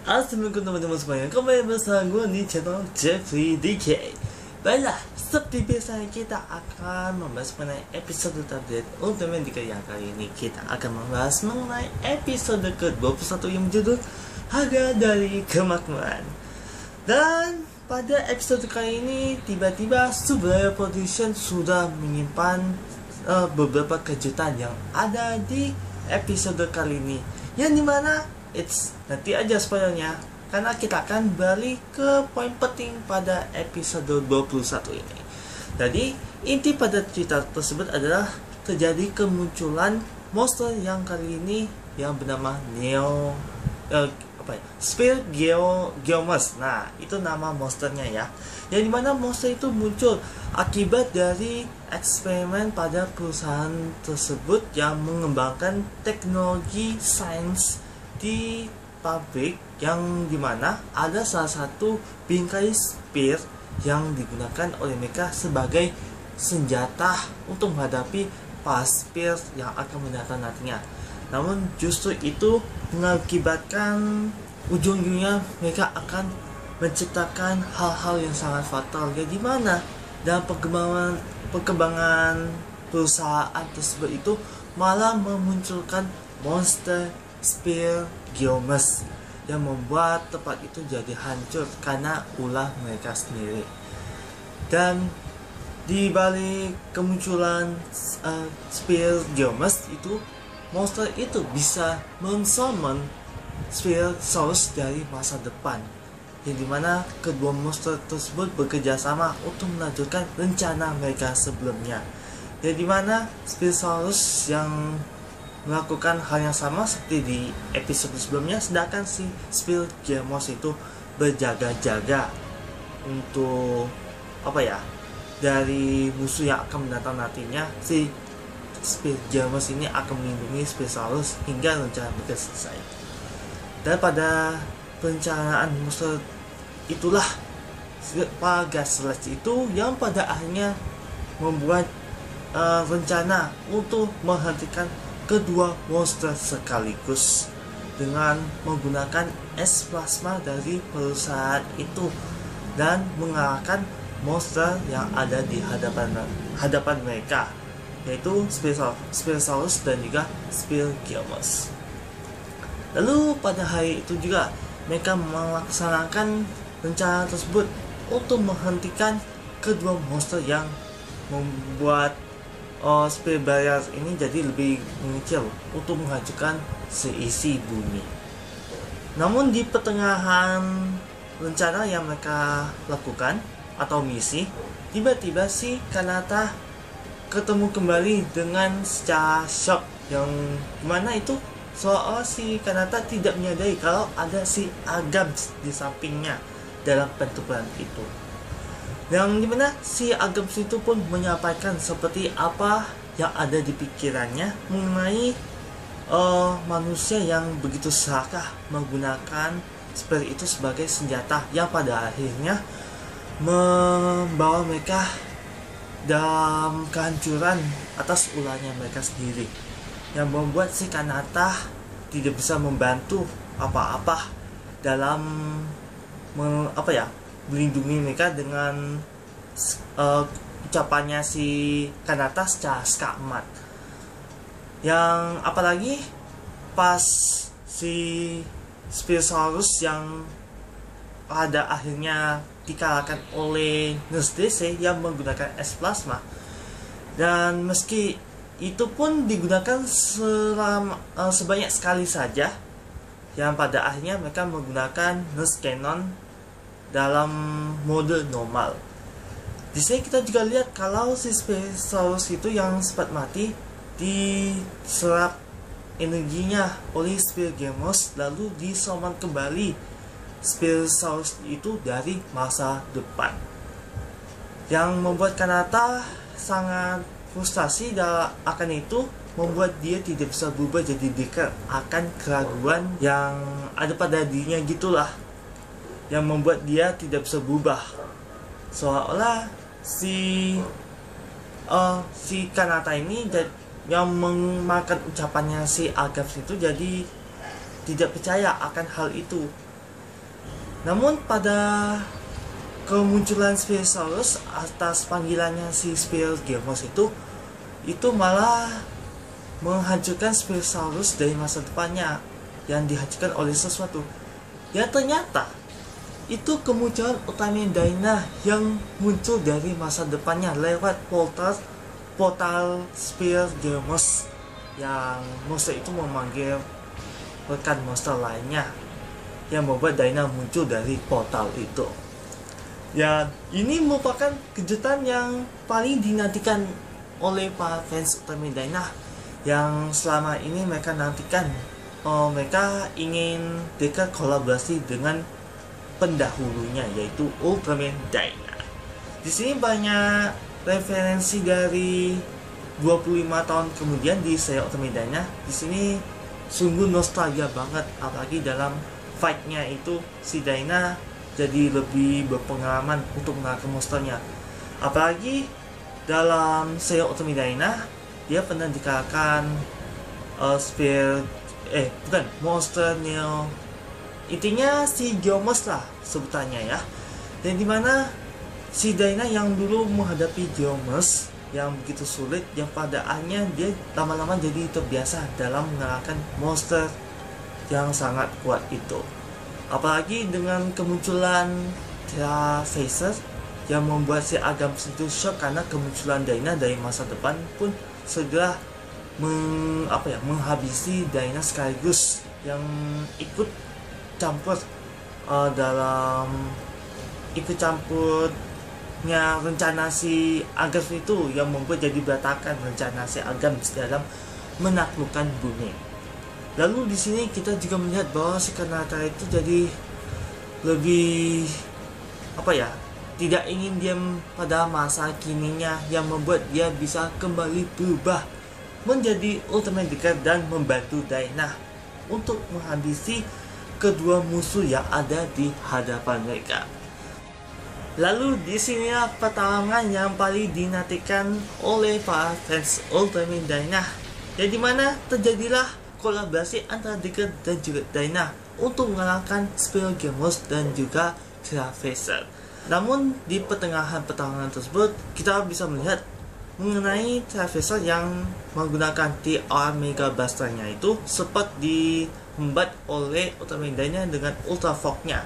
Assalamualaikum teman-teman semuanya, kembali bersama gue di channel Jeffrey DK. Baiklah, seperti biasa kita akan membahas mengenai episode terupdate Ultimate DK. Yang kali ini kita akan membahas mengenai episode ke-21 yang berjudul Harga dari Kemakmuran. Dan pada episode kali ini tiba-tiba Subraya Production sudah menyimpan beberapa kejutan yang ada di episode kali ini, yang dimana nanti aja spoilernya, karena kita akan balik ke poin penting pada episode 21 ini. Jadi inti pada cerita tersebut adalah terjadi kemunculan monster yang kali ini yang bernama Spear Geomers. Nah, itu nama monsternya ya. Yang dimana monster itu muncul akibat dari eksperimen pada perusahaan tersebut yang mengembangkan teknologi sains di pabrik, yang dimana ada salah satu bingkai spear yang digunakan oleh mereka sebagai senjata untuk menghadapi para spear yang akan mendatang nantinya. Namun justru itu mengakibatkan ujung-ujungnya mereka akan menciptakan hal-hal yang sangat fatal, yang dimana dalam perkembangan perusahaan tersebut itu malah memunculkan monster Spear Geomers yang membuat tempat itu jadi hancur karena ulah mereka sendiri. Dan di balik kemunculan Spear Geomers itu, monster itu bisa mensummon Spearosaurus dari masa depan, yang dimana kedua monster tersebut bekerja sama untuk melanjutkan rencana mereka sebelumnya, yang dimana Spearosaurus yang melakukan hal yang sama seperti di episode sebelumnya, sedangkan si Spear Geomers itu berjaga-jaga untuk dari musuh yang akan mendatang nantinya. Si Spear Geomers ini akan melindungi Spearosaurus hingga rencana mereka selesai. Dan pada perencanaan monster itulah para Gaslight itu yang pada akhirnya membuat rencana untuk menghentikan kedua monster sekaligus dengan menggunakan es plasma dari perusahaan itu dan mengalahkan monster yang ada di hadapan mereka, yaitu Spearosaurus dan juga Spear Geomers. Lalu pada hari itu juga mereka melaksanakan rencana tersebut untuk menghentikan kedua monster yang membuat Spear Barrier ini jadi lebih mengecil untuk menghancurkan seisi bumi. Namun di pertengahan rencana yang mereka lakukan atau misi, tiba-tiba si Kanata ketemu kembali dengan secara shock, yang mana itu seolah si Kanata tidak menyadari kalau ada si Agams di sampingnya dalam pertempuran itu. Yang dimana si Agams itu pun menyampaikan seperti apa yang ada di pikirannya mengenai manusia yang begitu serakah menggunakan spear itu sebagai senjata yang pada akhirnya membawa mereka dalam kehancuran atas ulahnya mereka sendiri, yang membuat si Kanata tidak bisa membantu apa-apa dalam melindungi mereka dengan ucapannya si Kanata secara skakmat. Yang apalagi pas si Spearosaurus yang pada akhirnya dikalahkan oleh Nurse DC yang menggunakan es plasma, dan meski itu pun digunakan sebanyak sekali saja, yang pada akhirnya mereka menggunakan Nurse Cannon dalam mode normal. Di sini kita juga lihat kalau si Spearosaurus itu yang sempat mati diserap energinya oleh Spear Geomers, lalu disummon kembali Spearosaurus itu dari masa depan, yang membuat Kanata sangat frustasi akan itu, membuat dia tidak bisa berubah jadi Decker akan keraguan yang ada pada dirinya gitulah, yang membuat dia tidak bisa berubah. Seolah si Kanata ini yang memakan ucapannya si Agams itu jadi tidak percaya akan hal itu. Namun pada kemunculan Spinosaurus atas panggilannya si Spirogemos itu malah menghancurkan Spinosaurus dari masa depannya yang dihancurkan oleh sesuatu. Ya ternyata itu kemunculan Ultraman Dyna yang muncul dari masa depannya lewat portal Spirogemos, yang monster itu memanggil rekan monster lainnya yang membuat Dyna muncul dari portal itu. Ya, ini merupakan kejutan yang paling dinantikan oleh para fans Ultraman Dyna, yang selama ini mereka nantikan. Mereka ingin Decker kolaborasi dengan pendahulunya, yaitu Ultraman Dyna. Di sini banyak referensi dari 25 tahun kemudian di serial Ultraman Dyna. Di sini sungguh nostalgia banget, apalagi dalam fight-nya itu si Dyna jadi lebih berpengalaman untuk mengalahkan monsternya. Apalagi dalam serial Ultraman Dyna dia pernah dikalahkan monster Neo, intinya si Geomos lah sebutannya ya, dan dimana si Dyna yang dulu menghadapi Geomos yang begitu sulit, yang pada akhirnya dia lama-lama jadi terbiasa dalam mengalahkan monster yang sangat kuat itu. Apalagi dengan kemunculan Terraphaser yang membuat si Agams itu shock, karena kemunculan Dyna dari masa depan pun segera menghabisi Dyna sekaligus yang ikut campur dalam ikut campurnya rencana si Agams itu, yang membuat jadi berantakan rencana si Agams dalam menaklukkan bumi. Lalu di sini kita juga melihat bahwa si Kanata itu jadi lebih tidak ingin diam pada masa kininya, yang membuat dia bisa kembali berubah menjadi Ultraman Decker dan membantu Dyna untuk menghabisi kedua musuh yang ada di hadapan mereka. Lalu di sinilah pertarungan yang paling dinantikan oleh para fans Ultraman Dyna, yang dimana terjadilah kolaborasi antara Decker dan juga Dyna untuk mengalahkan Spirogemos dan juga Terraphaser. Namun di pertengahan pertarungan tersebut kita bisa melihat mengenai Terraphaser yang menggunakan TR Mega Blaster-nya itu sempat diembat oleh Ultraman Dyna dengan Ultra Force-nya,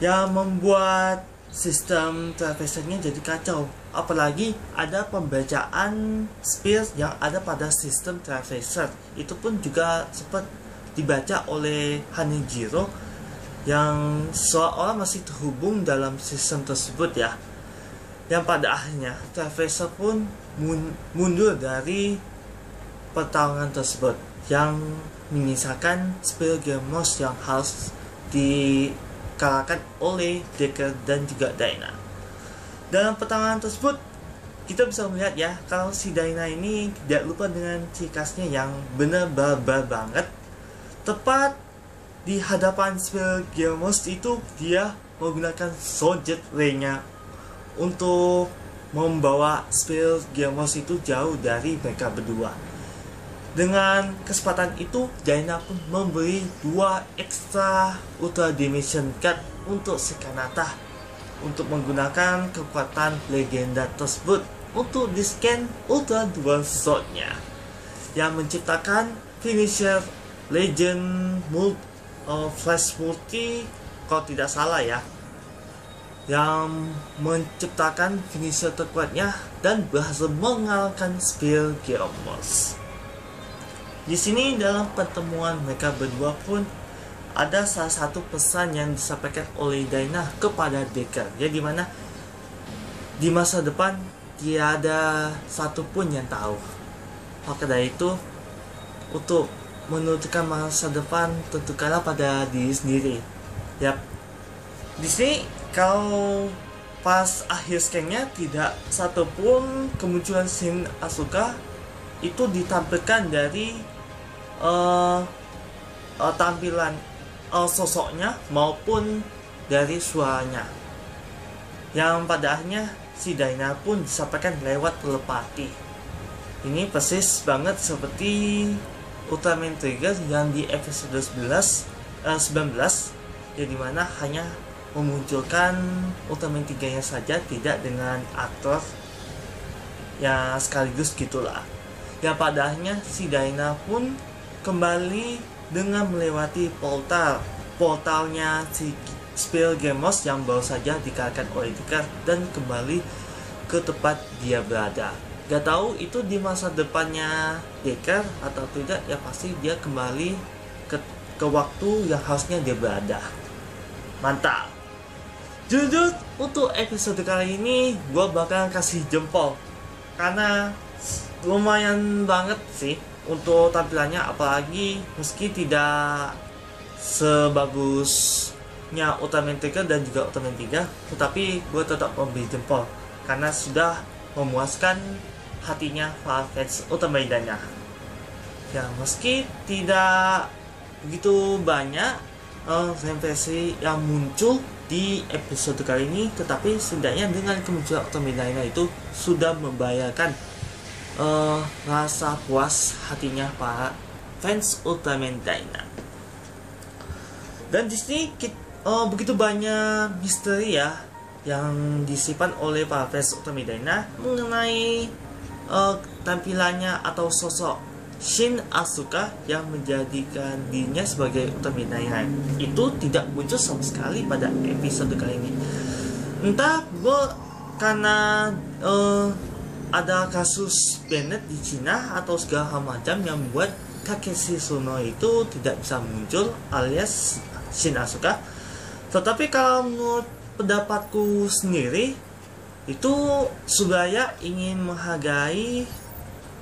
yang membuat sistem Terraphaser-nya jadi kacau. Apalagi ada pembacaan Spears yang ada pada sistem Terraphaser, itu pun juga sempat dibaca oleh Hanejiro, yang seolah masih terhubung dalam sistem tersebut ya. Yang pada akhirnya Terraphaser pun mundur dari pertarungan tersebut, yang menyisakan Spirogemos yang harus dikalahkan oleh Decker dan juga Dyna. Dalam pertarungan tersebut kita bisa melihat ya, kalau si Dyna ini tidak lupa dengan ciri khasnya yang benar barbar banget. Tepat di hadapan Spirogemos itu dia menggunakan Soul-Jet Ray-nya untuk membawa Spirogemos itu jauh dari mereka berdua. Dengan kesempatan itu Dyna pun memberi 2 ekstra Ultra Dimension Card untuk si Kanata untuk menggunakan kekuatan legenda tersebut untuk di-scan Ultra Dual Sword-nya, yang menciptakan finisher Legend Flash Multi kalau tidak salah ya, yang menciptakan finisher terkuatnya dan berhasil mengalahkan Spirogemos. Di sini dalam pertemuan mereka berdua pun ada salah satu pesan yang disampaikan oleh Dyna kepada Decker, ya, dimana di masa depan tiada satupun yang tahu. Maka dari itu, untuk menentukan masa depan tentukanlah pada diri sendiri. Yap. Di sini kalau pas akhir scan-nya tidak satupun kemunculan Shin Asuka itu ditampilkan dari tampilan sosoknya maupun dari suaranya, yang pada akhirnya si Daina pun disampaikan lewat telepati. Ini persis banget seperti Ultraman Trigger yang di episode 19, yang dimana hanya memunculkan Ultraman 3 nya saja, tidak dengan aktor ya sekaligus gitulah. Ya pada akhirnya si Daina pun kembali dengan melewati portalnya si Spellgamos yang baru saja dikalahkan oleh Deckard dan kembali ke tempat dia berada. Gak tahu itu di masa depannya Deckard atau tidak, ya pasti dia kembali ke waktu yang harusnya dia berada. Mantap. Jujur untuk episode kali ini gue bakal kasih jempol, karena lumayan banget sih untuk tampilannya, apalagi meski tidak sebagusnya Ultraman Trigger dan juga Ultraman 3, tetapi gue tetap memberi jempol karena sudah memuaskan hatinya para fans Ultraman Daina. Ya meski tidak begitu banyak versi yang muncul di episode kali ini, tetapi setidaknya dengan kemunculan Ultraman Daina itu sudah membayarkan rasa puas hatinya para fans Ultraman Daina. Dan di sini begitu banyak misteri ya yang disimpan oleh para fans Ultraman Daina mengenai tampilannya atau sosok Shin Asuka yang menjadikan dirinya sebagai Ultraman Daina itu tidak muncul sama sekali pada episode kali ini. Entah karena ada kasus Bennett di Cina atau segala macam yang membuat Takeshi Suno itu tidak bisa muncul alias Shin Asuka. Tetapi kalau menurut pendapatku sendiri, itu Sugaya ingin menghargai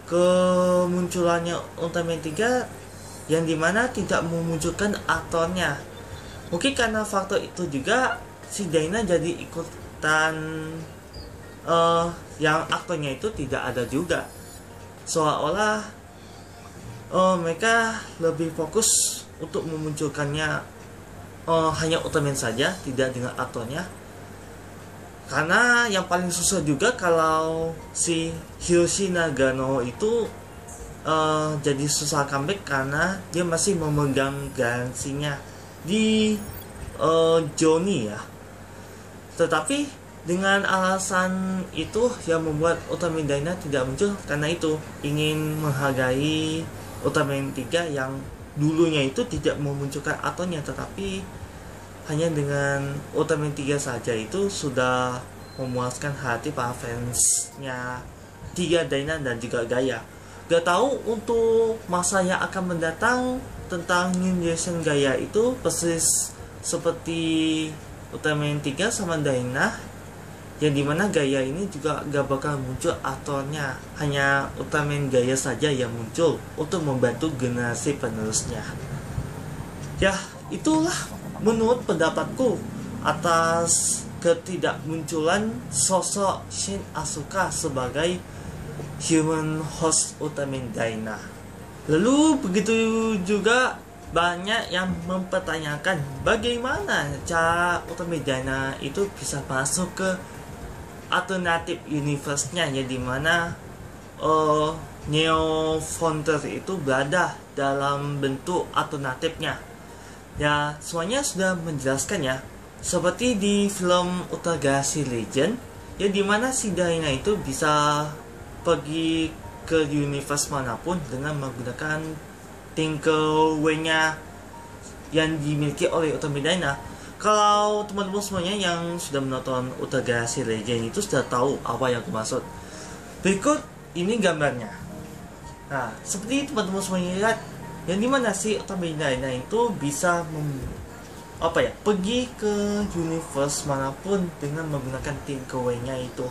kemunculannya Ultraman 3 yang dimana tidak memunculkan aktornya. Mungkin karena faktor itu juga si Daina jadi ikutan yang aktornya itu tidak ada juga, seolah-olah mereka lebih fokus untuk memunculkannya hanya Ultraman saja, tidak dengan aktornya. Karena yang paling susah juga kalau si Hiroshi Nagano itu jadi susah comeback karena dia masih memegang garansinya di Johnny ya. Tetapi dengan alasan itu yang membuat Ultraman Daina tidak muncul, karena itu ingin menghargai Ultraman 3 yang dulunya itu tidak memunculkan aktornya, tetapi hanya dengan Ultraman 3 saja itu sudah memuaskan hati para fansnya 3 Daina dan juga Gaia. Gak tahu untuk masa yang akan mendatang tentang New Generation Gaia itu persis seperti Ultraman 3 sama Daina, yang dimana Gaia ini juga gak bakal muncul aktornya, hanya Ultraman Gaia saja yang muncul untuk membantu generasi penerusnya. Ya itulah menurut pendapatku atas ketidakmunculan sosok Shin Asuka sebagai human host Ultraman Daina. Lalu begitu juga banyak yang mempertanyakan bagaimana cara Ultraman Daina itu bisa masuk ke alternatif universe-nya, ya dimana Neo Frontier itu berada dalam bentuk alternatifnya. Ya semuanya sudah menjelaskan ya, seperti di film Ultra Galaxy Legend, ya dimana si Daina itu bisa pergi ke universe manapun dengan menggunakan Tinkerway-nya yang dimiliki oleh Ultraman Daina. Kalau teman-teman semuanya yang sudah menonton Ultra Galaxy Legend itu sudah tahu apa yang aku maksud. Berikut ini gambarnya. Nah, seperti teman-teman semuanya lihat, yang dimana sih Ultraman Daina itu bisa pergi ke universe manapun dengan menggunakan Tinkerway-nya itu.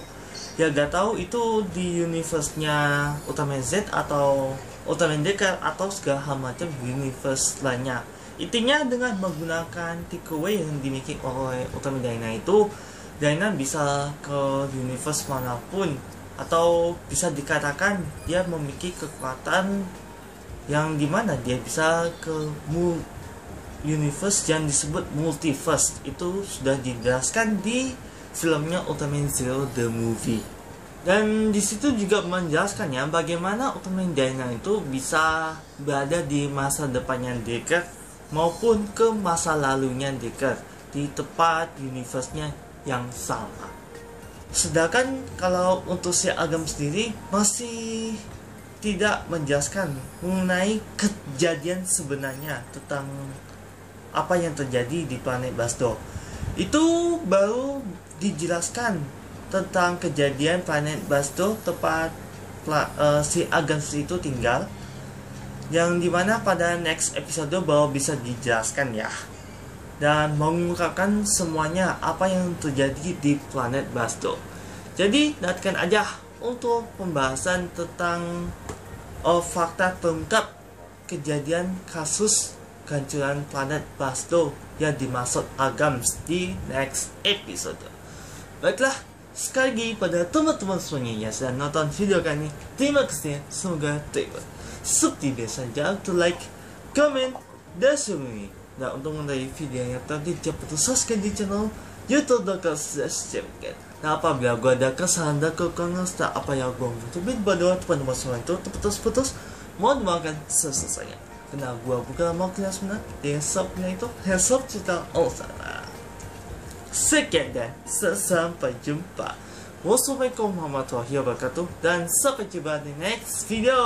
Ya gak tahu itu di universe-nya Ultraman Z atau Ultraman Deckard atau segala macam universe lainnya. Intinya dengan menggunakan Tinkerway yang dimiliki oleh Ultraman Daina itu, Daina bisa ke universe manapun atau bisa dikatakan dia memiliki kekuatan yang dimana dia bisa ke universe yang disebut multiverse. Itu sudah dijelaskan di filmnya Ultraman Zero The Movie. Dan disitu juga menjelaskan ya bagaimana Ultraman Dynam itu bisa berada di masa depannya Deckard maupun ke masa lalunya Deckard di tempat universe-nya yang sama. Sedangkan kalau untuk si Agam sendiri masih tidak menjelaskan mengenai kejadian sebenarnya tentang apa yang terjadi di planet Basdo. Itu baru dijelaskan tentang kejadian planet Basdo tempat si Agams itu tinggal, yang dimana pada next episode baru bisa dijelaskan ya, dan mengungkapkan semuanya apa yang terjadi di planet Basdo. Jadi nantikan aja untuk pembahasan tentang fakta terungkap kejadian kasus kehancuran planet Basdo yang dimaksud Agams di next episode. Baiklah, sekali lagi pada teman-teman semuanya yang sedang nonton video kali ini, terima kasih, semoga terhibur. Seperti biasa, jangan lupa like, comment, dan share ini. Dan untuk mengetahui video yang tadi, jangan lupa subscribe di channel youtube.com/jamcat. Nah, apabila gue ada kesalahan dan kekurangan serta apa yang gue mencoba berdoa teman-teman semua itu terputus-putus, mohon dimaafkan sesungguhnya. Karena gue bukan mau kelas benar, yang subnya itu hesop cerita sana. Sekian dan sampai jumpa. Wassalamualaikum warahmatullahi wabarakatuh, dan sampai jumpa di next video.